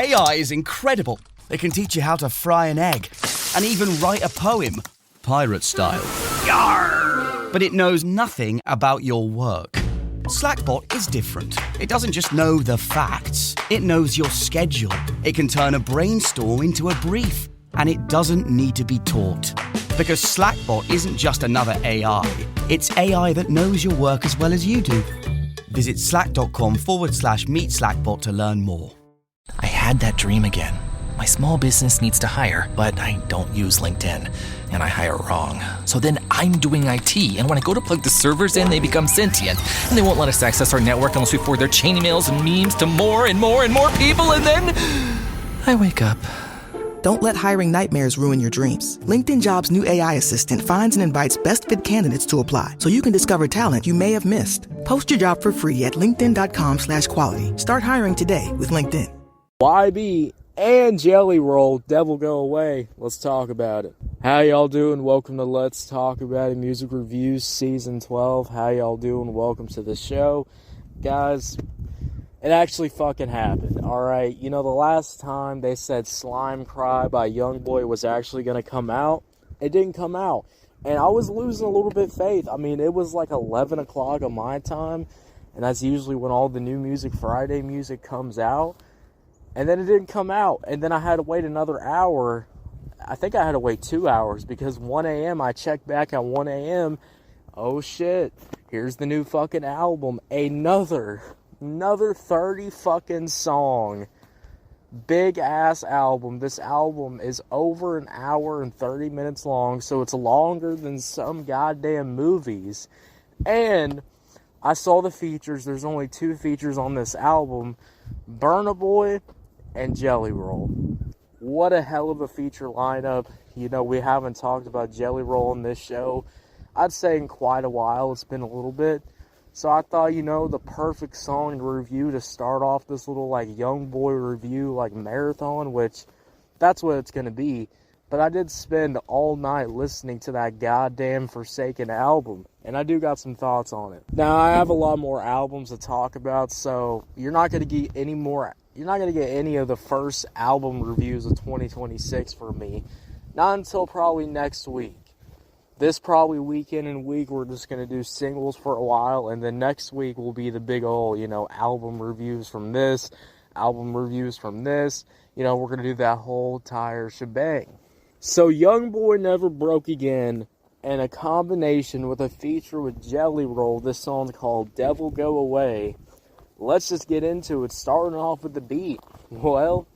AI is incredible. It can teach you how to fry an egg and even write a poem, pirate style. Yarr! But it knows nothing about your work. Slackbot is different. It doesn't just know the facts. It knows your schedule. It can turn a brainstorm into a brief. And it doesn't need to be taught. Because Slackbot isn't just another AI. It's AI that knows your work as well as you do. Visit slack.com/meet Slackbot to learn more. I had that dream again. My small business needs to hire, but I don't use LinkedIn, and I hire wrong. So then I'm doing IT, and when I go to plug the servers in, they become sentient, and they won't let us access our network unless we forward their chain emails and memes to more and more and more people, and then I wake up. Don't let hiring nightmares ruin your dreams. LinkedIn Jobs' new AI assistant finds and invites best fit candidates to apply, so you can discover talent you may have missed. Post your job for free at linkedin.com/quality. Start hiring today with LinkedIn. YB and Jelly Roll, Devil Go Away. Let's talk about it. How y'all doing? Welcome to Let's Talk About It Music Reviews Season 12. How y'all doing? Welcome to the show. Guys, it actually fucking happened, alright? You know, the last time they said Slime Cry by YoungBoy was actually going to come out, it didn't come out. And I was losing a little bit faith. I mean, it was like 11 o'clock on my time, and that's usually when all the new Music Friday music comes out. And then it didn't come out, and then I had to wait another hour. I think I had to wait 2 hours, because 1 a.m., I checked back at 1 a.m., oh shit, here's the new fucking album, another 30 fucking song, big ass album. This album is over an hour and 30 minutes long, so it's longer than some goddamn movies. And I saw the features. There's only 2 features on this album, Burna Boy and Jelly Roll. What a hell of a feature lineup. You know, we haven't talked about Jelly Roll on this show, I'd say, in quite a while. It's been a little bit. So I thought, you know, the perfect song to review to start off this little, like, YoungBoy review, like, marathon, which that's what it's going to be. But I did spend all night listening to that goddamn Forsaken album, and I do got some thoughts on it. Now, I have a lot more albums to talk about, so you're not going to get any more. You're not going to get any of the first album reviews of 2026 from me. Not until probably next week. This probably weekend and week, we're just going to do singles for a while, and then next week will be the big old, you know, album reviews from this, album reviews from this. You know, we're going to do that whole entire shebang. So, YoungBoy Never Broke Again, and a combination with a feature with Jelly Roll. This song's called Devil Go Away. Let's just get into it, starting off with the beat. Well,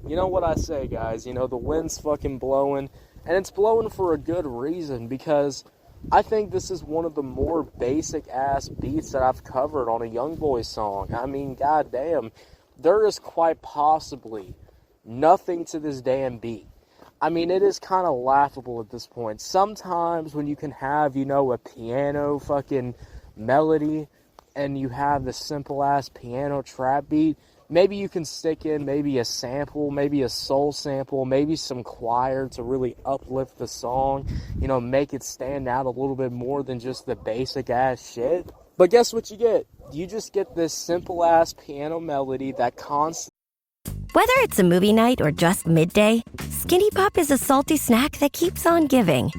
you know what I say, guys. You know, the wind's fucking blowing, and it's blowing for a good reason, because I think this is one of the more basic-ass beats that I've covered on a YoungBoy song. I mean, goddamn, there is quite possibly nothing to this damn beat. I mean, it is kind of laughable at this point. Sometimes when you can have, you know, a piano fucking melody and you have the simple-ass piano trap beat, maybe you can stick in maybe a sample, maybe a soul sample, maybe some choir to really uplift the song, you know, make it stand out a little bit more than just the basic-ass shit. But guess what you get? You just get this simple-ass piano melody that constantly... Whether it's a movie night or just midday, Skinny Pop is a salty snack that keeps on giving.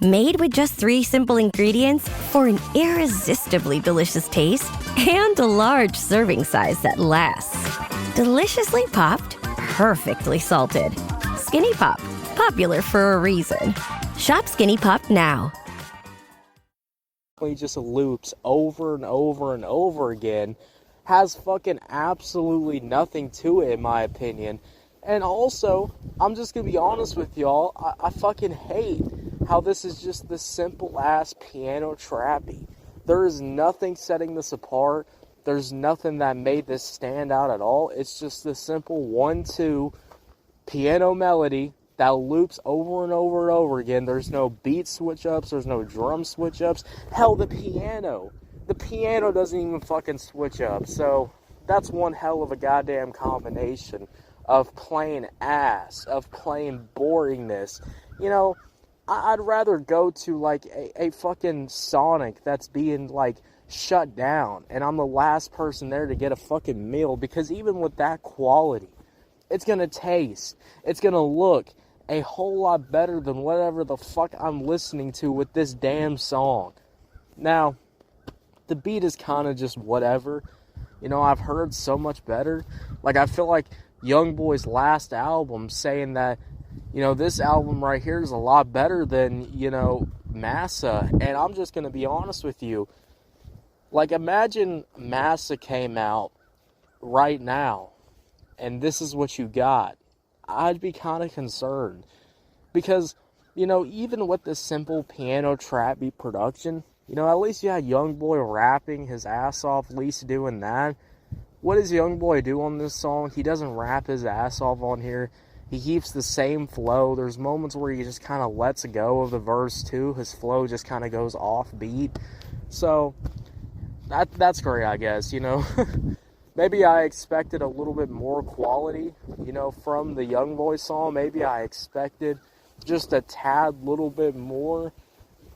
Made with just 3 simple ingredients for an irresistibly delicious taste and a large serving size that lasts. Deliciously popped, perfectly salted. Skinny Pop, popular for a reason. Shop Skinny Pop now. Just loops over and over and over again, has fucking absolutely nothing to it, in my opinion. And also, I'm just gonna be honest with y'all, I fucking hate how this is just this simple-ass piano trappy. There is nothing setting this apart. There's nothing that made this stand out at all. It's just the simple 1-2 piano melody that loops over and over and over again. There's no beat switch-ups. There's no drum switch-ups. Hell, the piano doesn't even fucking switch up. So that's one hell of a goddamn combination of plain ass, of plain boringness. You know, I'd rather go to like a fucking Sonic that's being like shut down, and I'm the last person there to get a fucking meal, because even with that quality, it's going to taste, it's going to look a whole lot better than whatever the fuck I'm listening to with this damn song. Now, the beat is kind of just whatever. You know, I've heard so much better. Like, I feel like YoungBoy's last album saying that, you know, this album right here is a lot better than, you know, Massa. And I'm just going to be honest with you. Like, imagine Massa came out right now, and this is what you got. I'd be kind of concerned. Because, you know, even with this simple piano trap beat production, you know, at least you had YoungBoy rapping his ass off, at least doing that. What does YoungBoy do on this song? He doesn't rap his ass off on here. He keeps the same flow. There's moments where he just kind of lets go of the verse too. His flow just kind of goes off beat. So, that's great, I guess, you know. Maybe I expected a little bit more quality, you know, from the YoungBoy song. Maybe I expected just a tad little bit more,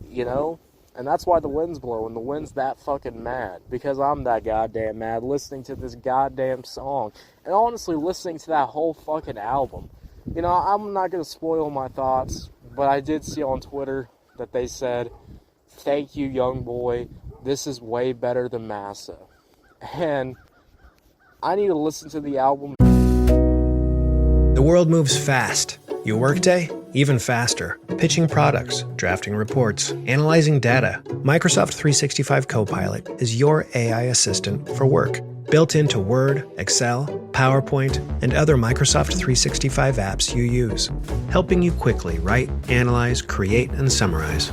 you know. And that's why the wind's blowing. The wind's that fucking mad. Because I'm that goddamn mad listening to this goddamn song. And honestly, listening to that whole fucking album. You know, I'm not going to spoil my thoughts. But I did see on Twitter that they said, "Thank you, YoungBoy. This is way better than Massa." And I need to listen to the album. The world moves fast. Your workday, even faster. Pitching products, drafting reports, analyzing data. Microsoft 365 Copilot is your AI assistant for work. Built into Word, Excel, PowerPoint, and other Microsoft 365 apps you use. Helping you quickly write, analyze, create, and summarize.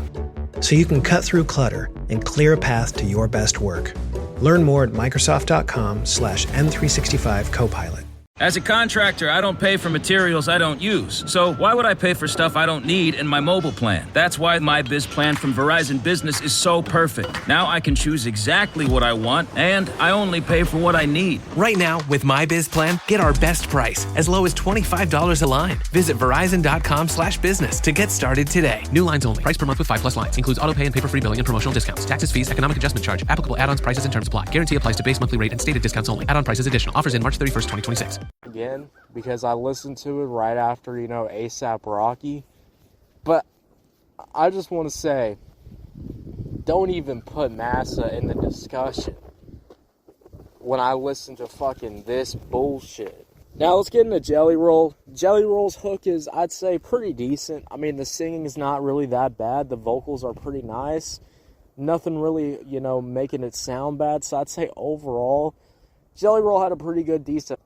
So you can cut through clutter and clear a path to your best work. Learn more at Microsoft.com/M365 Copilot. As a contractor, I don't pay for materials I don't use. So why would I pay for stuff I don't need in my mobile plan? That's why my Biz plan from Verizon Business is so perfect. Now I can choose exactly what I want, and I only pay for what I need. Right now, with my Biz plan, get our best price, as low as $25 a line. Visit Verizon.com/business to get started today. New lines only. Price per month with 5+ lines. Includes auto pay and paper-free billing and promotional discounts. Taxes, fees, economic adjustment charge. Applicable add-ons, prices, and terms apply. Guarantee applies to base monthly rate and stated discounts only. Add-on prices additional. Offers in March 31st, 2026. Again, because I listened to it right after, you know, A$AP Rocky. But I just want to say, don't even put Massa in the discussion when I listen to fucking this bullshit. Now let's get into Jelly Roll. Jelly Roll's hook is, I'd say, pretty decent. I mean, the singing is not really that bad. The vocals are pretty nice. Nothing really, you know, making it sound bad. So I'd say overall, Jelly Roll had a pretty decent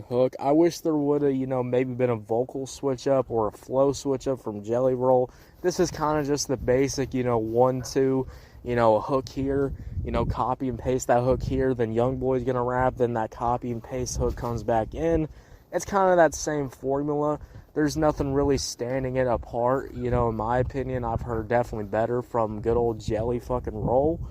hook. I wish there would have, you know, maybe been a vocal switch up or a flow switch up from Jelly Roll. This is kind of just the basic, you know, 1-2, you know, a hook here, you know, copy and paste that hook here, then YoungBoy's gonna rap, then that copy and paste hook comes back in. It's kind of that same formula. There's nothing really standing it apart, you know, in my opinion. I've heard definitely better from good old Jelly fucking Roll.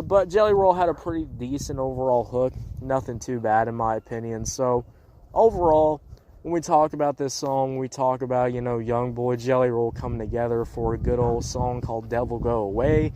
But Jelly Roll had a pretty decent overall hook. Nothing too bad in my opinion. So, overall, when we talk about this song, we talk about, you know, YoungBoy, Jelly Roll coming together for a good old song called Devil Go Away.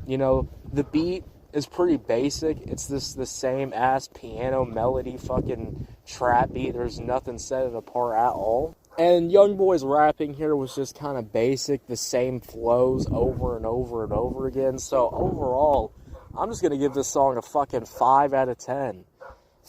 You know, the beat is pretty basic. It's the same ass piano melody fucking trap beat. There's nothing set it apart at all. And YoungBoy's rapping here was just kind of basic, the same flows over and over and over again. So, overall, I'm just going to give this song a fucking 5 out of 10.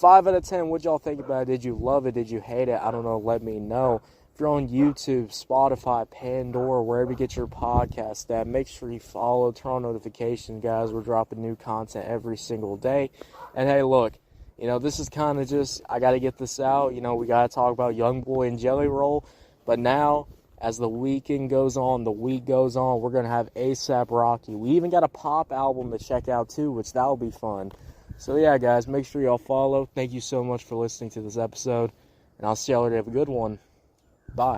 5 out of 10, what'd y'all think about it? Did you love it? Did you hate it? I don't know, let me know. If you're on YouTube, Spotify, Pandora, wherever you get your podcast at, make sure you follow, turn on notifications, guys. We're dropping new content every single day. And hey, look, you know, this is kind of just, I got to get this out. You know, we got to talk about YoungBoy and Jelly Roll. But now, as the weekend goes on, the week goes on, we're going to have A$AP Rocky. We even got a pop album to check out too, which that'll be fun. So yeah, guys, make sure y'all follow. Thank you so much for listening to this episode. And I'll see y'all later. Have a good one. Bye.